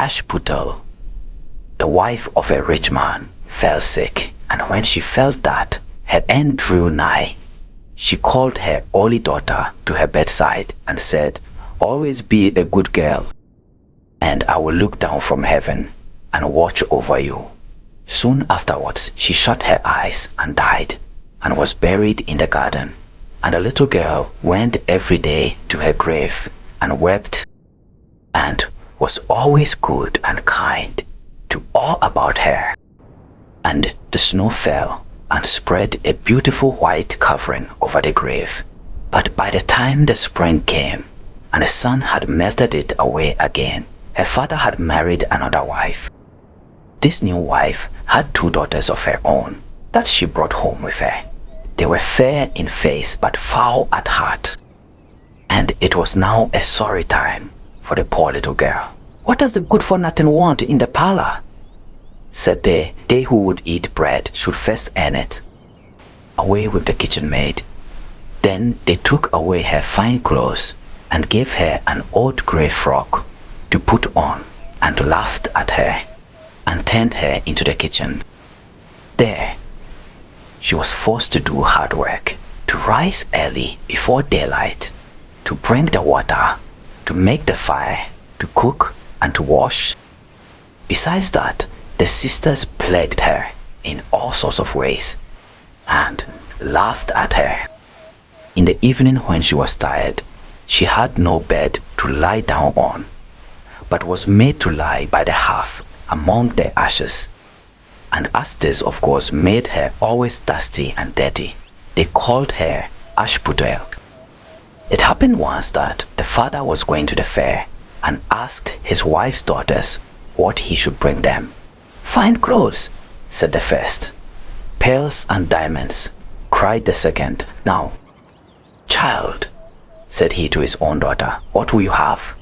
Ashputtel, the wife of a rich man, fell sick, and when she felt that her end drew nigh, she called her only daughter to her bedside and said, "Always be a good girl, and I will look down from heaven and watch over you." Soon afterwards, she shut her eyes and died, and was buried in the garden. And the little girl went every day to her grave and wept, and was always good and kind to all about her. And the snow fell and spread a beautiful white covering over the grave. But by the time the spring came and the sun had melted it away again, her father had married another wife. This new wife had 2 daughters of her own that she brought home with her. They were fair in face but foul at heart. And it was now a sorry time for the poor little girl. "What does the good-for-nothing want in the parlor?" said they. They who would eat bread should first earn it. Away with the kitchen maid. Then they took away her fine clothes and gave her an old grey frock to put on, and laughed at her and turned her into the kitchen. There, she was forced to do hard work, to rise early before daylight, to bring the water, to make the fire, to cook and to wash. Besides that, the sisters plagued her in all sorts of ways and laughed at her. In the evening when she was tired, she had no bed to lie down on, but was made to lie by the hearth among the ashes. And as this of course made her always dusty and dirty, they called her Ashputtel. It happened once that the father was going to the fair and asked his wife's daughters what he should bring them. "Fine clothes," said the first. "Pearls and diamonds," cried the second. "Now, child," said he to his own daughter, "what will you have?"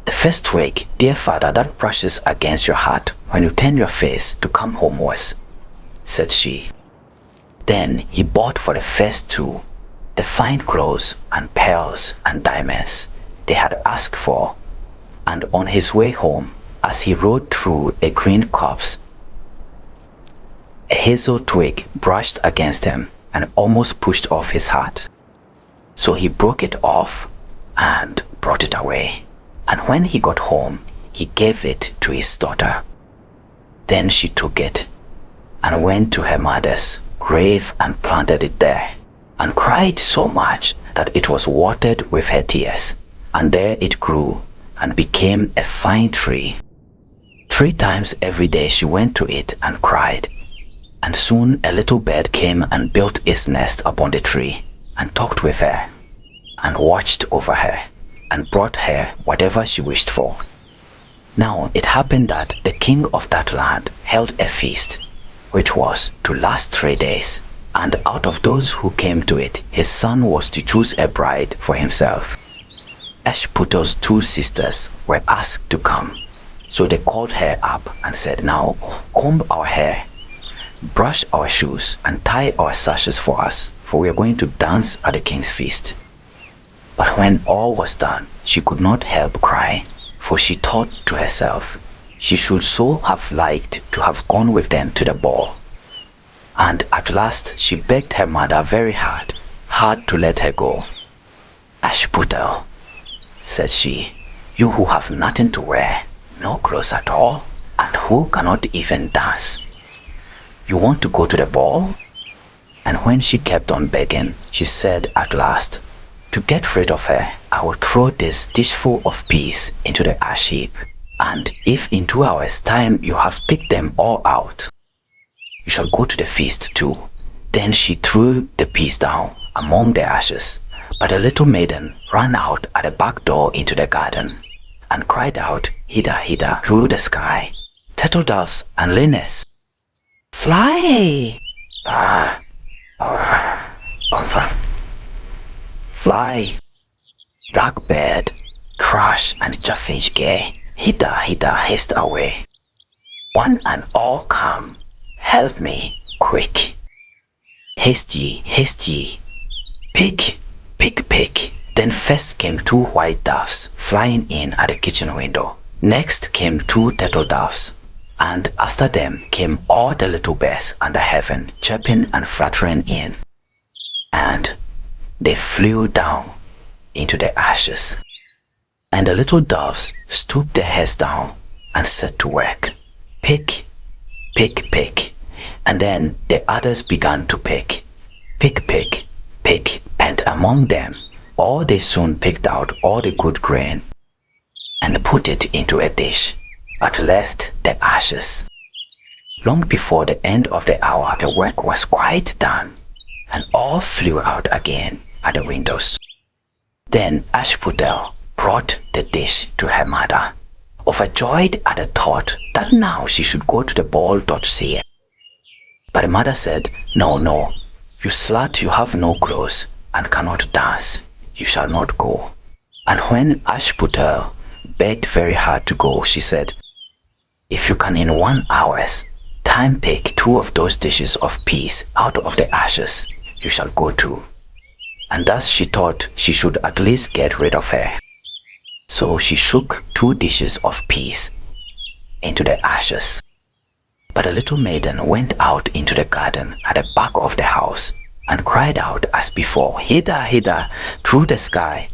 "The first twig, dear father, that brushes against your heart when you turn your face to come homewards," said she. Then he bought for the first 2 the fine clothes and pearls and diamonds they had asked for, and on his way home, as he rode through a green copse, a hazel twig brushed against him and almost pushed off his hat. So he broke it off and brought it away. And when he got home, he gave it to his daughter. Then she took it and went to her mother's grave and planted it there, and cried so much that it was watered with her tears. And there it grew and became a fine tree. 3 times every day she went to it and cried. And soon a little bird came and built its nest upon the tree, and talked with her, and watched over her, and brought her whatever she wished for. Now it happened that the king of that land held a feast, which was to last 3 days. And out of those who came to it, his son was to choose a bride for himself. Ashputtel's 2 sisters were asked to come. So they called her up and said, "Now comb our hair, brush our shoes, and tie our sashes for us, for we are going to dance at the king's feast." But when all was done, she could not help crying, for she thought to herself, she should so have liked to have gone with them to the ball. And at last she begged her mother very hard to let her go. "Ashputtel," said she, "you who have nothing to wear, no clothes at all, and who cannot even dance, you want to go to the ball?" And when she kept on begging, she said at last, "To get rid of her, I will throw this dishful of peas into the ash heap, and if in 2 hours' time you have picked them all out, you shall go to the feast too." Then she threw the peas down among the ashes, but the little maiden ran out at the back door into the garden, and cried out, "Hither, hither, through the sky, turtle doves and linnets, fly! Fly! Blackbird, thrush and chaffinch gay, hither, hither, haste away. One and all come, help me, quick. Haste ye, pick, pick, pick." Then first came 2 white doves flying in at the kitchen window. Next came 2 turtle doves, and after them came all the little birds under heaven, chirping and fluttering in. And they flew down into the ashes. And the little doves stooped their heads down and set to work. Pick, pick, pick. And then the others began to pick. Pick, pick, pick. And among them, all they soon picked out all the good grain and put it into a dish, but left the ashes. Long before the end of the hour, the work was quite done, and all flew out again at the windows. Then Ashputtel brought the dish to her mother, overjoyed at the thought that now she should go to the ball to see it. But the mother said, "No, no, you slut, you have no clothes and cannot dance. You shall not go." And when Ashputtel begged very hard to go, she said, "If you can in 1 hour's time pick 2 of those dishes of peas out of the ashes, you shall go too." And thus she thought she should at least get rid of her. So she shook 2 dishes of peas into the ashes. But the little maiden went out into the garden at the back of the house and cried out as before, "Hither, hither, through the sky,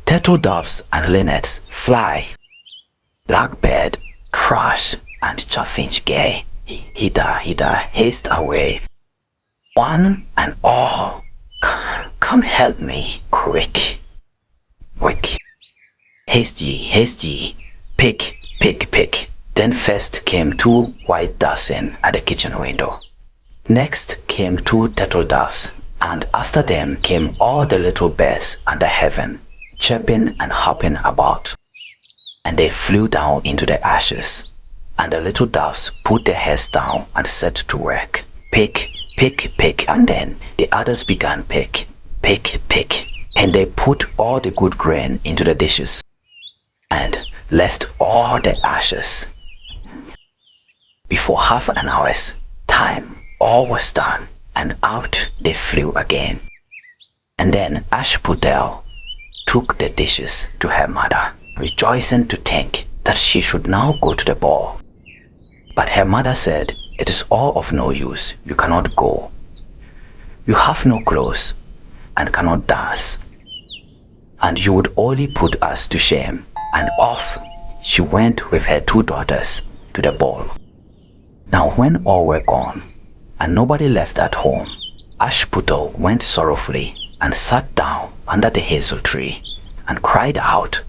turtle doves and linnets, fly. Blackbird, thrush, and chaffinch gay, hither, hither, haste away. One and all, come help me, quick, quick. Haste ye, pick, pick, pick." Then first came 2 white doves in at the kitchen window. Next came 2 turtle doves, and after them came all the little birds under heaven, chirping and hopping about. And they flew down into the ashes, and the little doves put their heads down and set to work. Pick, pick, pick, and then the others began pick, pick, pick, and they put all the good grain into the dishes, and left all the ashes. Before half an hour's time, all was done, and out they flew again. And then Ashputtel took the dishes to her mother, rejoicing to think that she should now go to the ball. But her mother said, "It is all of no use, you cannot go. You have no clothes and cannot dance, and you would only put us to shame." And off she went with her 2 daughters to the ball. Now when all were gone, and nobody left at home, Ashputtel went sorrowfully and sat down under the hazel tree and cried out,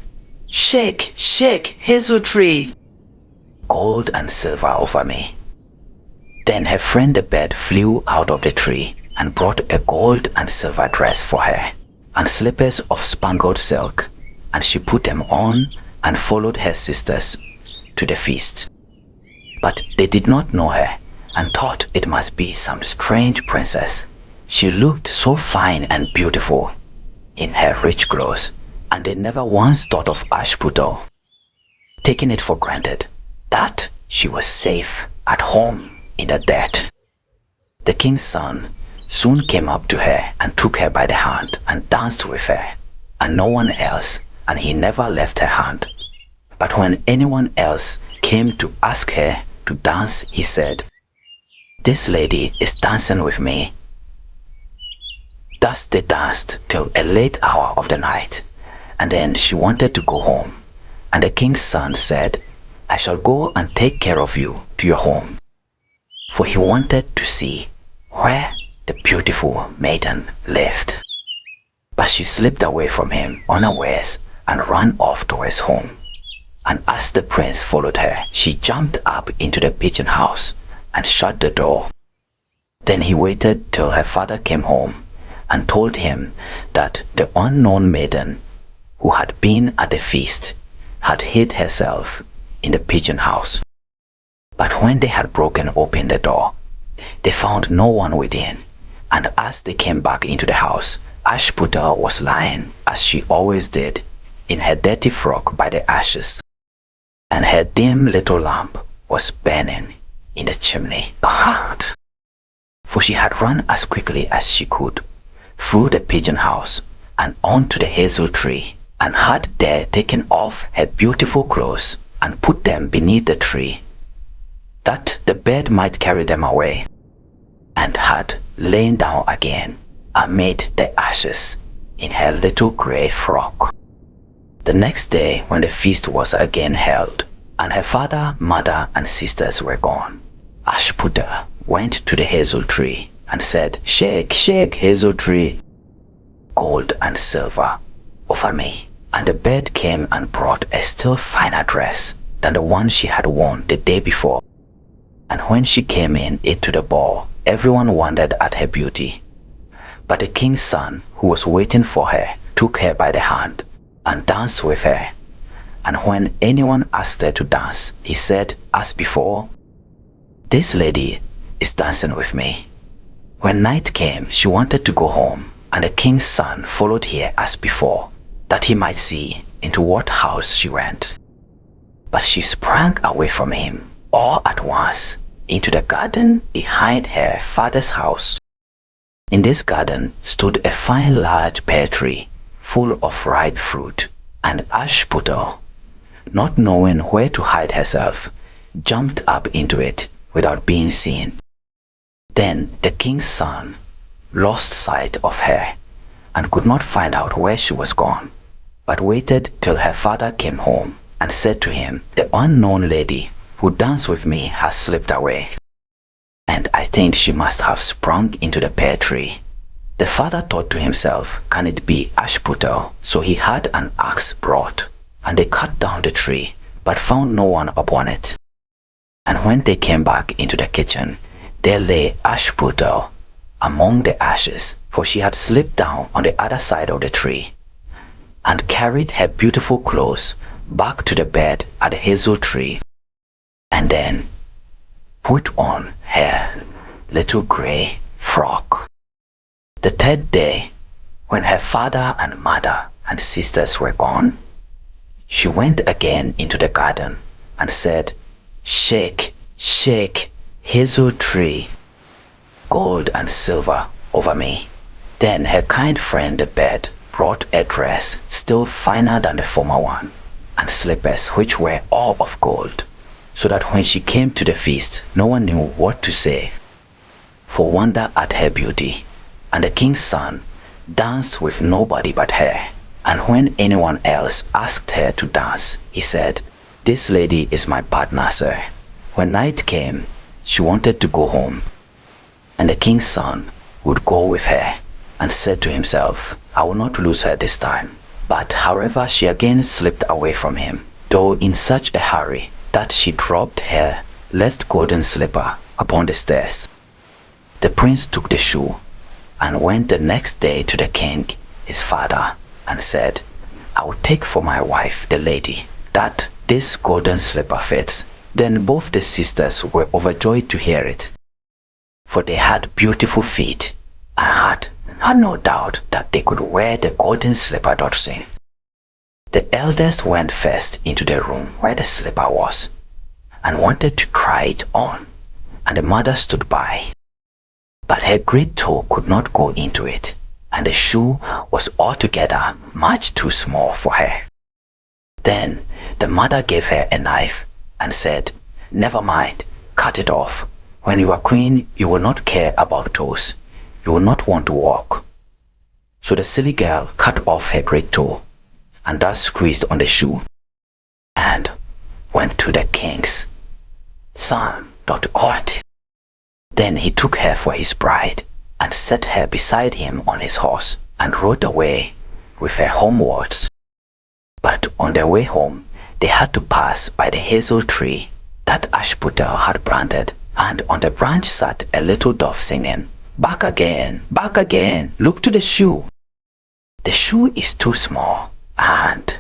"Shake, shake, hazel tree! Gold and silver over me." Then her friend the bird flew out of the tree and brought a gold and silver dress for her, and slippers of spangled silk, and she put them on and followed her sisters to the feast. But they did not know her, and thought it must be some strange princess. She looked so fine and beautiful in her rich clothes, and they never once thought of Ashputtel, taking it for granted that she was safe at home in the dirt. The king's son soon came up to her and took her by the hand and danced with her, and no one else, and he never left her hand. But when anyone else came to ask her to dance, he said, "This lady is dancing with me." Thus they danced till a late hour of the night, and then she wanted to go home. And the king's son said, "I shall go and take care of you to your home." For he wanted to see where the beautiful maiden lived. But she slipped away from him unawares and ran off towards home. And as the prince followed her, she jumped up into the pigeon house and shut the door. Then he waited till her father came home and told him that the unknown maiden who had been at the feast had hid herself in the pigeon house. But when they had broken open the door, they found no one within, and as they came back into the house, Ashputtel was lying, as she always did, in her dirty frock by the ashes, and her dim little lamp was burning in the chimney. Hard! For she had run as quickly as she could through the pigeon house and onto the hazel tree, and had there taken off her beautiful clothes and put them beneath the tree, that the bird might carry them away, and had lain down again amid the ashes in her little grey frock. The next day, when the feast was again held, and her father, mother, and sisters were gone, Ashputtel went to the hazel tree and said, "Shake, shake, hazel tree, gold and silver over me." And the bird came and brought a still finer dress than the one she had worn the day before. And when she came into the ball, everyone wondered at her beauty. But the king's son, who was waiting for her, took her by the hand and danced with her. And when anyone asked her to dance, he said, as before, "This lady is dancing with me." When night came, she wanted to go home, and the king's son followed her as before, that he might see into what house she went. But she sprang away from him all at once into the garden behind her father's house. In this garden stood a fine large pear tree full of ripe fruit, and Ashputtel, not knowing where to hide herself, jumped up into it without being seen. Then the king's son lost sight of her and could not find out where she was gone, but waited till her father came home and said to him, "The unknown lady who danced with me has slipped away, and I think she must have sprung into the pear tree." The father thought to himself, "Can it be Ashputtel?" So he had an axe brought, and they cut down the tree, but found no one upon it. And when they came back into the kitchen, there lay Ashputtel among the ashes, for she had slipped down on the other side of the tree, and carried her beautiful clothes back to the bed at the hazel tree, and then put on her little grey frock. The third day, when her father and mother and sisters were gone, she went again into the garden and said, "Shake, shake, hazel tree, gold and silver over me." Then her kind friend the bird brought a dress still finer than the former one, and slippers which were all of gold, so that when she came to the feast, no one knew what to say for wonder at her beauty. And the king's son danced with nobody but her, and when anyone else asked her to dance, he said, "This lady is my partner, sir." When night came, she wanted to go home, and the king's son would go with her, and said to himself, "I will not lose her this time." But however, she again slipped away from him, though in such a hurry that she dropped her left golden slipper upon the stairs. The prince took the shoe and went the next day to the king, his father, and said, "I will take for my wife the lady that this golden slipper fits." Then both the sisters were overjoyed to hear it, for they had beautiful feet and had no doubt that they could wear the golden slipper Drudgery. The eldest went first into the room where the slipper was, and wanted to try it on, and the mother stood by. But her great toe could not go into it, and the shoe was altogether much too small for her. Then the mother gave her a knife and said, "Never mind, cut it off. When you are queen, you will not care about toes. You will not want to walk." So the silly girl cut off her great toe, and thus squeezed on the shoe, and went to the king's son, Dr. Ort. Then he took her for his bride, and set her beside him on his horse, and rode away with her homewards. But on their way home, they had to pass by the hazel tree that Ashputtel had planted, and on the branch sat a little dove singing, back again, look to the shoe. The shoe is too small, and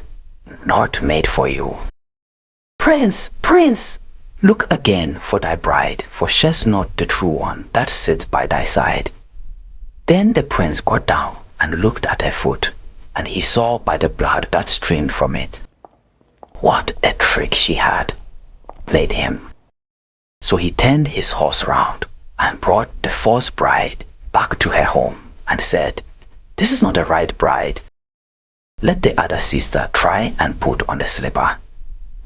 not made for you. Prince, Prince, look again for thy bride, for she's not the true one that sits by thy side." Then the prince got down and looked at her foot, and he saw by the blood that streamed from it what a trick she had played him. So he turned his horse round and brought the false bride back to her home, and said, "This is not the right bride. Let the other sister try and put on the slipper."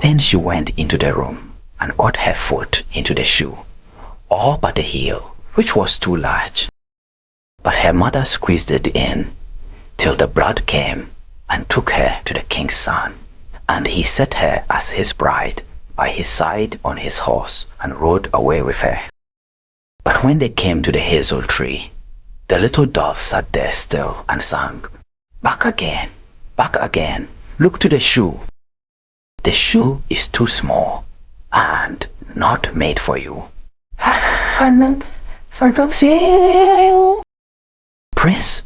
Then she went into the room and got her foot into the shoe, all but the heel, which was too large. But her mother squeezed it in till the blood came and took her to the king's son, and he set her as his bride by his side on his horse and rode away with her. But when they came to the hazel tree, the little dove sat there still and sang, back again, look to the shoe. The shoe is too small and not made for you. Prince,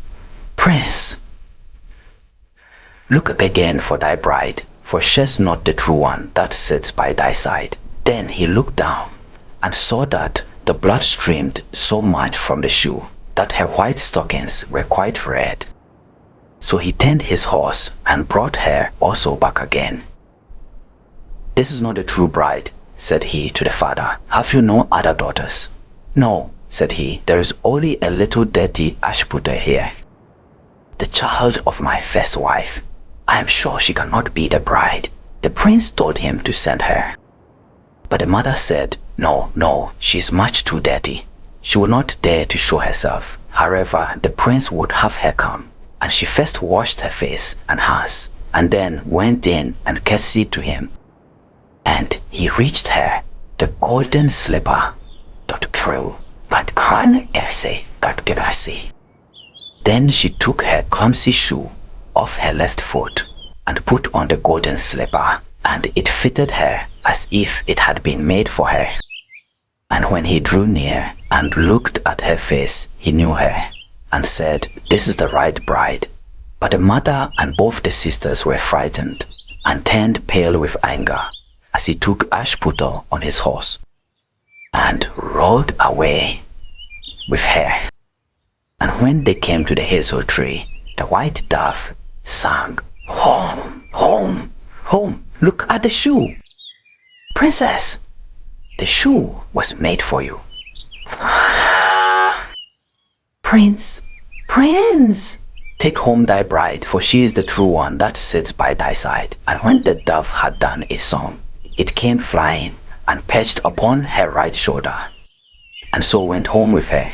look again for thy bride, for she's not the true one that sits by thy side. Then he looked down and saw that the blood streamed so much from the shoe that her white stockings were quite red. So he turned his horse and brought her also back again. This is not the true bride, said he to the father. Have you no other daughters? No, said he, there is only a little dirty Ashputtel here, the child of my first wife. I am sure she cannot be the bride. The prince told him to send her. But the mother said, no, she is much too dirty. She will not dare to show herself. However, the prince would have her come, and she first washed her face and hands, and then went in and curtsied to him. And he reached her the golden slipper dot crew, but can essay dot grassy. Then she took her clumsy shoe off her left foot and put on the golden slipper, and it fitted her as if it had been made for her. And when he drew near and looked at her face, he knew her and said, this is the right bride. But the mother and both the sisters were frightened and turned pale with anger as he took Ashputtel on his horse and rode away with her. And when they came to the hazel tree, the white dove sang, home, home, home, look at the shoe. Princess, the shoe was made for you. Prince, take home thy bride, for she is the true one that sits by thy side. And when the dove had done its song, it came flying and perched upon her right shoulder, and so went home with her.